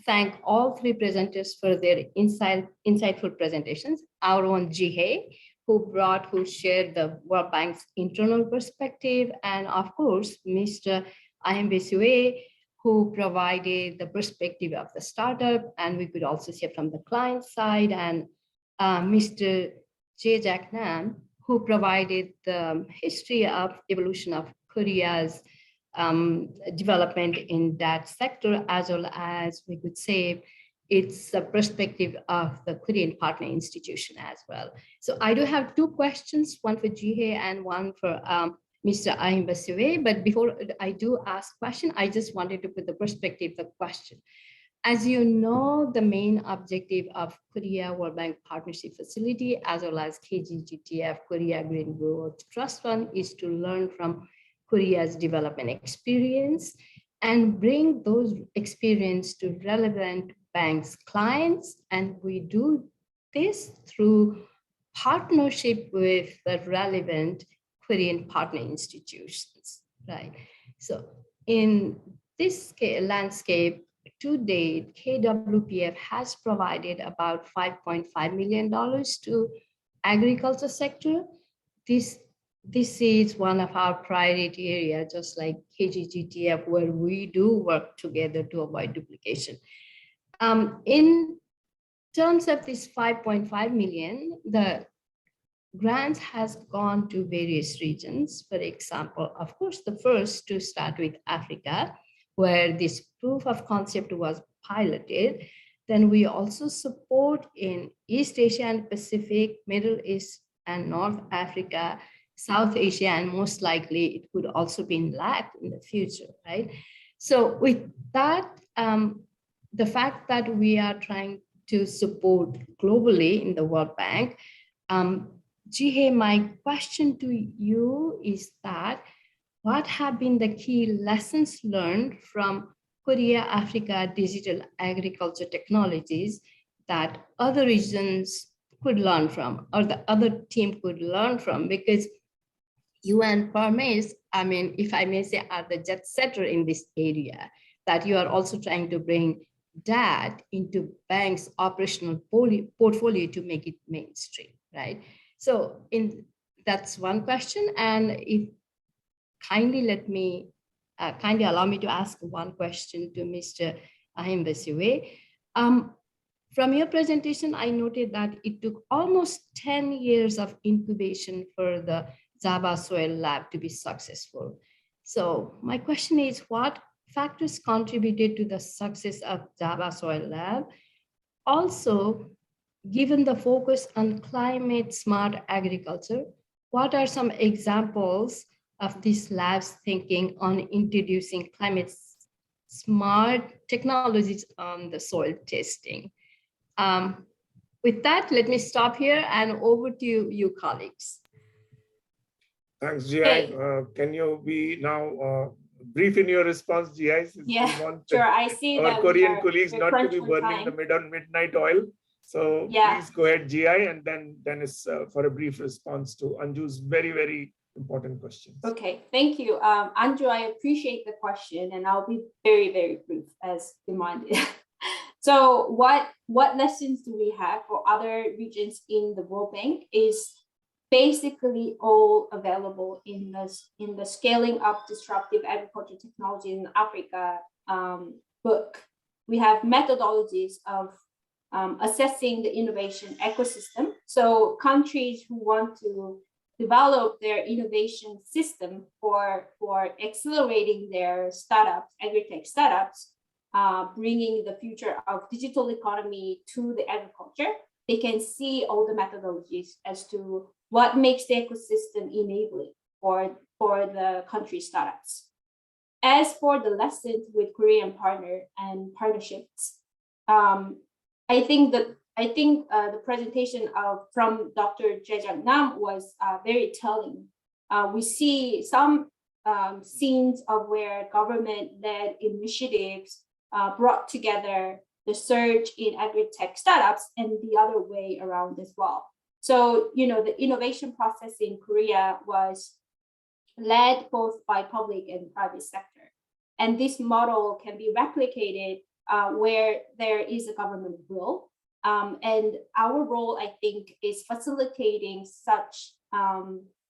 thank all three presenters for their insightful presentations. Our own Jihye, who shared the World Bank's internal perspective, and of course, Mr. Ahimbe, who provided the perspective of the startup, and we could also see from the client side, and Mr. J. Jack Nam, who provided the history of evolution of Korea's development in that sector, as well as we could say it's a perspective of the Korean partner institution as well. So I do have two questions, one for Jihye and one for Mr. Ahimbe. But before I do ask question, I just wanted to put the perspective of the question. As you know, the main objective of Korea World Bank Partnership Facility, as well as KGGTF, Korea Green Growth Trust Fund, is to learn from Korea's development experience and bring those experience to relevant banks' clients. And we do this through partnership with the relevant Korean partner institutions, right? So in this landscape, to date, KWPF has provided about $5.5 million to agriculture sector. This is one of our priority areas, just like KGGTF, where we do work together to avoid duplication. In terms of this 5.5 million, the grants has gone to various regions. For example, of course, the first to start with Africa, where this proof of concept was piloted. Then we also support in East Asia and Pacific, Middle East and North Africa, South Asia, and most likely it could also be in LAC in the future, right? So with that, the fact that we are trying to support globally in the World Bank, Jihye, my question to you is that what have been the key lessons learned from Korea Africa Digital Agriculture Technologies that other regions could learn from, or the other team could learn from? Because you and Parmesh, I mean, if I may say, are the jet setter in this area, that you are also trying to bring that into bank's operational portfolio to make it mainstream, right? So that's one question. And if kindly allow me to ask one question to Mr. Ahimbe. From your presentation, I noted that it took almost 10 years of incubation for the Java Soil Lab to be successful. So my question is, what factors contributed to the success of Java Soil Lab? Also, given the focus on climate smart agriculture, what are some examples of this lab's thinking on introducing climate smart technologies on the soil testing? With that, let me stop here and over to you colleagues. Thanks, Jihye. Can you be now brief in your response, Jihye? Yeah, sure. I see our that Korean colleagues not to be burning time. the midnight oil. So yeah. Please go ahead, Jihye, and then Dennis for a brief response to Anju's very, very important questions. Okay, thank you. Anju, I appreciate the question, and I'll be very, very brief as demanded. So what lessons do we have for other regions in the World Bank is basically all available in the Scaling Up Disruptive Agricultural Technologies in Africa book. We have methodologies of assessing the innovation ecosystem. So countries who want to develop their innovation system for accelerating their startups, agri-tech startups, bringing the future of digital economy to the agriculture, they can see all the methodologies as to what makes the ecosystem enabling for the country startups. As for the lessons with Korean partner and partnerships, I think the presentation from Dr. Jae Nam was very telling. We see some scenes of where government-led initiatives brought together the surge in agri-tech startups and the other way around as well. So, the innovation process in Korea was led both by public and private sector. And this model can be replicated where there is a government will. And our role, I think, is facilitating such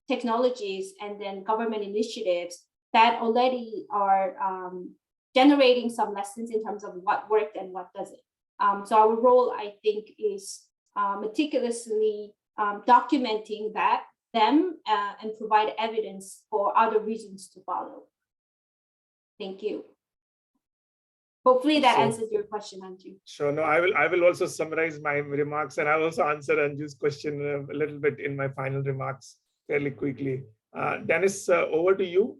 technologies and then government initiatives that already are generating some lessons in terms of what worked and what doesn't. So our role, I think, is meticulously documenting them and provide evidence for other regions to follow. Thank you. Hopefully that answers your question, Anju. Sure. No, I will also summarize my remarks, and I'll also answer Anju's question a little bit in my final remarks fairly quickly. Dennis, over to you,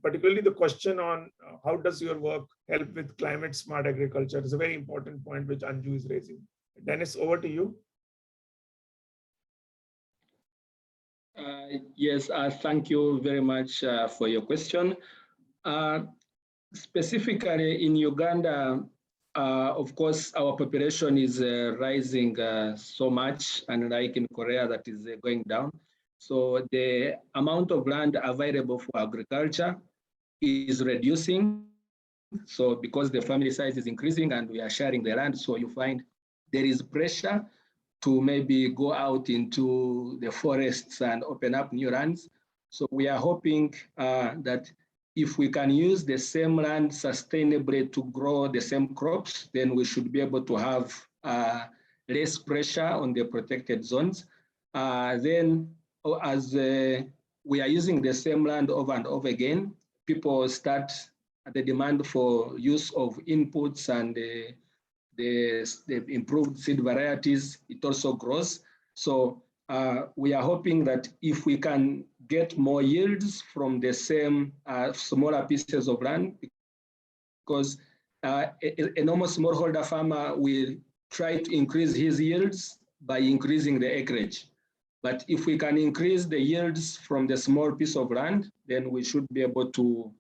particularly the question on how does your work help with climate smart agriculture is a very important point which Anju is raising. Dennis, over to you. Yes, thank you very much for your question. Specifically in Uganda, of course, our population is rising so much, unlike in Korea that is going down. So the amount of land available for agriculture is reducing. So because the family size is increasing and we are sharing the land, so you find there is pressure to maybe go out into the forests and open up new lands. So we are hoping that if we can use the same land sustainably to grow the same crops, then we should be able to have less pressure on the protected zones. Then as we are using the same land over and over again, people start the demand for use of inputs and the improved seed varieties, it also grows. So we are hoping that if we can get more yields from the same smaller pieces of land, because a normal smallholder farmer will try to increase his yields by increasing the acreage. But if we can increase the yields from the small piece of land, then we should be able to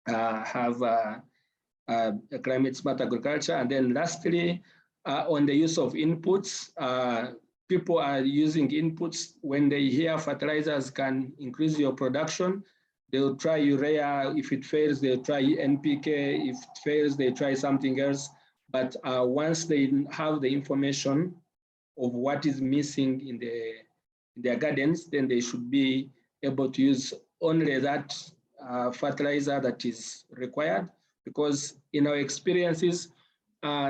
have a climate smart agriculture. And then lastly, on the use of inputs, people are using inputs when they hear fertilizers can increase your production. They'll try urea. If it fails, they'll try NPK. If it fails, they try something else. But once they have the information of what is missing in their gardens, then they should be able to use only that fertilizer that is required. Because in our experiences,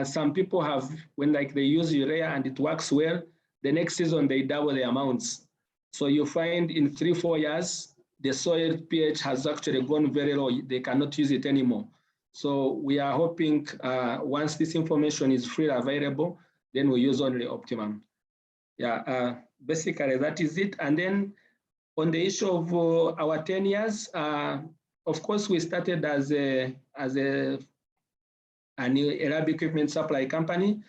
some people have, when like they use urea and it works well, the next season they double the amounts. So you find in 3-4 years, the soil pH has actually gone very low. They cannot use it anymore. So we are hoping once this information is freely available, then we use only optimum. Yeah, basically that is it. And then on the issue of our 10 years, of course, we started as a new lab equipment supply company.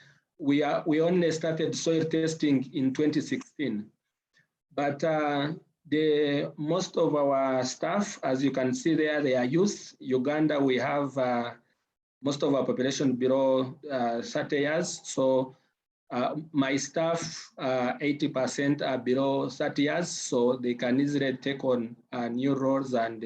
We only started soil testing in 2016. But most of our staff, as you can see there, they are youth. Uganda, we have most of our population below 30 years. So my staff, 80% are below 30 years. So they can easily take on new roles, and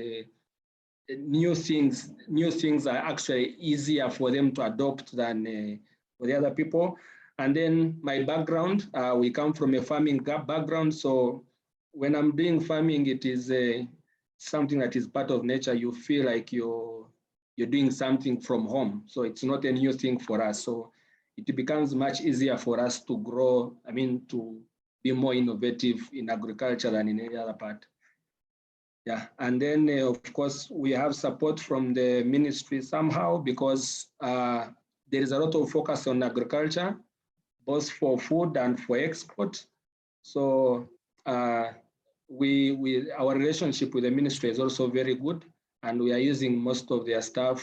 new things are actually easier for them to adopt than for the other people. And then my background, we come from a farming background. So when I'm doing farming, it is something that is part of nature. You feel like you're doing something from home. So it's not a new thing for us. So it becomes much easier for us to grow, to be more innovative in agriculture than in any other part. Yeah, and then of course we have support from the ministry somehow, because there is a lot of focus on agriculture, both for food and for export. So our relationship with the ministry is also very good, and we are using most of their staff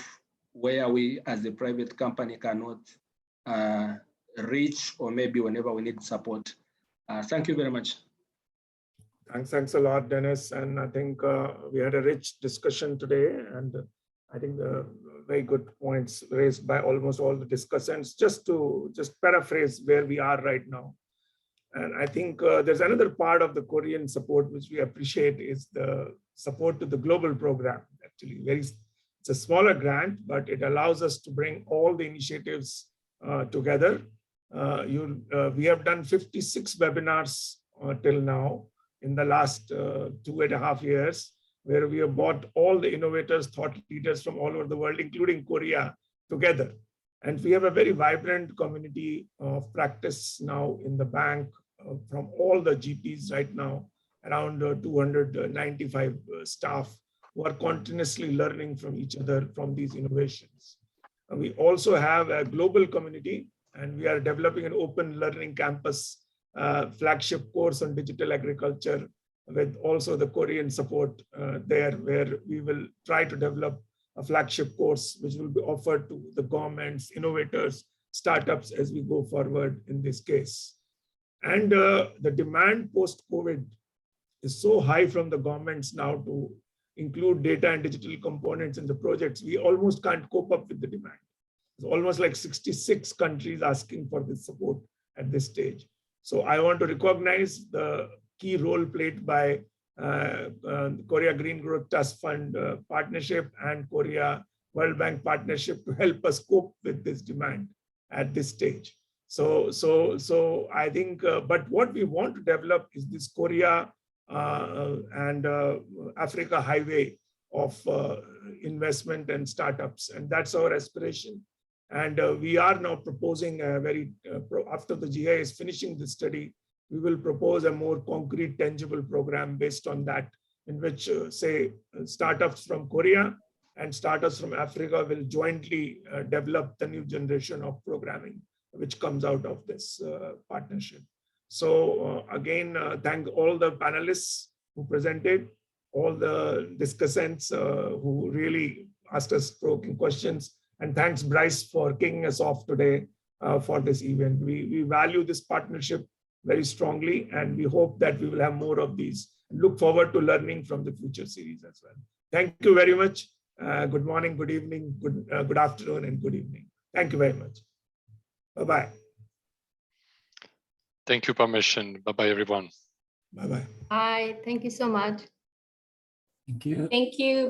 where we as a private company cannot reach, or maybe whenever we need support. Thank you very much. Thanks a lot, Dennis. And I think we had a rich discussion today, and I think the very good points raised by almost all the discussants. Just to paraphrase where we are right now. And I think there's another part of the Korean support which we appreciate is the support to the global program. Actually, it's a smaller grant, but it allows us to bring all the initiatives together. We have done 56 webinars till now in the last 2.5 years, where we have brought all the innovators, thought leaders from all over the world, including Korea, together. And we have a very vibrant community of practice now in the bank from all the GPs right now, around 295 staff who are continuously learning from each other from these innovations. And we also have a global community, and we are developing an open learning campus flagship course on digital agriculture with also the Korean support there, where we will try to develop a flagship course which will be offered to the governments, innovators, startups as we go forward in this case. And the demand post-COVID is so high from the governments now to include data and digital components in the projects, we almost can't cope up with the demand. It's almost like 66 countries asking for this support at this stage. So I want to recognize the key role played by Korea Green Growth Trust Fund partnership and Korea World Bank partnership to help us cope with this demand at this stage. So I think, but what we want to develop is this Korea and Africa highway of investment and startups, and that's our aspiration. And we are now proposing a after the GI is finishing the study, we will propose a more concrete, tangible program based on that, in which, say, startups from Korea and startups from Africa will jointly develop the new generation of programming, which comes out of this partnership. So again, thank all the panelists who presented, all the discussants who really asked us provoking questions, and thanks Bryce for kicking us off today for this event. We value this partnership very strongly, and we hope that we will have more of these. Look forward to learning from the future series as well. Thank you very much. Good morning, good evening, good afternoon, and good evening. Thank you very much. Bye-bye. Thank you, Parmesh. Bye-bye, everyone. Bye-bye. Bye. Thank you so much. Thank you. Thank you.